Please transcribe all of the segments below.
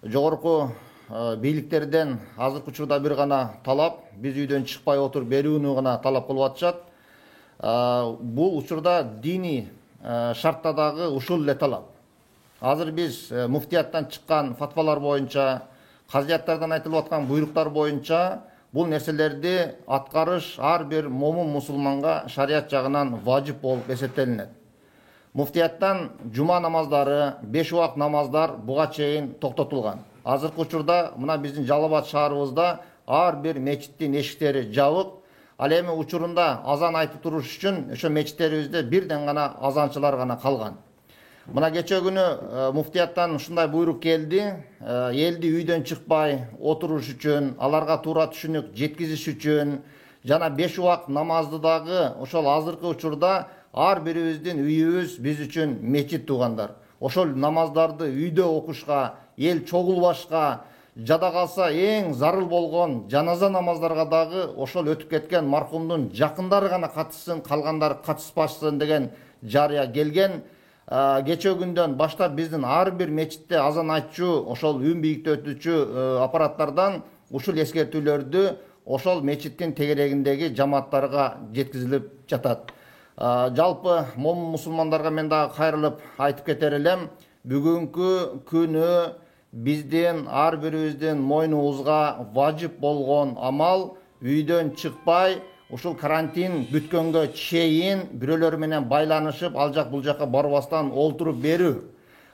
жогорку бийликтерден азыркы учурда бир гана талап, биз үйдөн чыкпай отуруп берүүнү гана талап кылып атышат. Бул учурда диний шартта дагы ушул эле талап. Азыр биз муфтияттан чыккан фатвалар боюнча, казияттардан айтылып аткан буйруктар боюнча бул нерселерди аткарыш ар бир момун мусулманга шарият жагынан важип болуп эсептелинет. Муфтияттан жума намаздары, 5 убак намаздар буга чейин токтотулган. Азыркы учурда мына биздин Жалал Абад шаарыбызда ар бир мечиттин эшиктери жабык. Ал эми учурунда азан айтып туруш үчүн ошо мечиттерибизде бирден гана азанчылар гана калган. Мына кече күнү муфтияттан ушундай буйрук келди. Элди үйдөн чыкпай отуруш үчүн, аларга туура түшүнүк жеткизиш үчүн жана 5 убак намазды дагы ошол азыркы учурда ар бирибиздин үйүбүз биз үчүн мечит туугандар. Ошол намаздарды үйдө окушка, эл чогулбашка, жада калса эң зарыл болгон жаназа намаздарга дагы ошол өтүп кеткен маркумдун жакындары гана катышсын, калгандары катышпашсын деген жарыя келген. Кече күндөн баштап биздин ар бир мечитте азан айтчу, ошол үн бийиктетүүчү аппараттардан ушул эскертүүлөрдү ошол мечиттин тегерегиндеги жамааттарга жеткизилип жатат. Жалпы момун мусулмандарга мен дагы кайрылып айтып кетер элем, бүгүнкү күнү биздин ар бирибиздин мойнубузга важип болгон амал үйдөн чыкпай, ушул карантин бүткөнгө чейин бирөөлөр менен байланышып, ал жак бул жакка барбастан олтуруп берүү.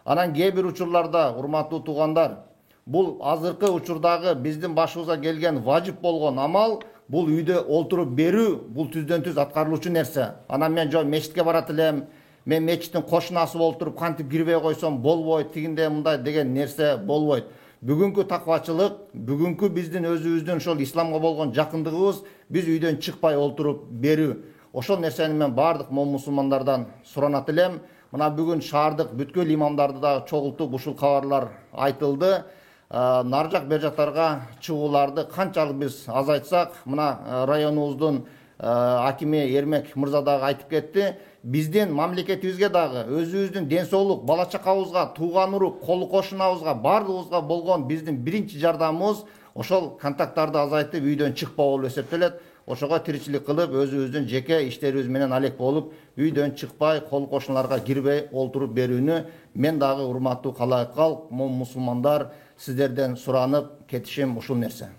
Анан кээ бир учурларда, урматтуу туугандар, бул азыркы учурдагы биздин башыбызга келген важип болгон амал, бул үйдө олтуруп берүү, бул түздөн түз аткарылуучу нерсе. Анан мен мечитке барат элем, мен мечиттин кошунасы болуп туруп кантип кирбей койсом болбойт, тигинде мындай деген нерсе болбойт. Бүгүнкү таквачылык, бүгүнкү биздин өзүбүздүн ошол исламга болгон жакындыгыбыз биз үйдөн чыкпай олтуруп берүү. Ошол нерсени мен бардык момун мусулмандардан суранат элем. Мына бүгүн шаардык бүткүл имамдарды дагы чогултуп ушул кабарлар айтылды. Нар жак бер жактарга чыгууларды канчалык биз азайтсак, мына районубуздун акими Эрмек мырза дагы айтып кетти. Биздин мамлекетибизге дагы, өзүбүздүн ден соолук, бала чакабызга, тууган урук, кол кошунабызга, бардыгыбызга болгон биздин биринчи жардамыбыз ошол контакттарды азайтып үйдөн чыкпоо болуп эсептелет. Ошого тиричилик кылып, өзүбүздүн жеке иштерибиз менен алек болуп, үйдөн чыкпай, кол кошуналарга кирбей олтуруп берүүнү мен дагы урматтуу калайык калк, момун мусулмандар, сиздерден суранып кетишим ушул нерсе.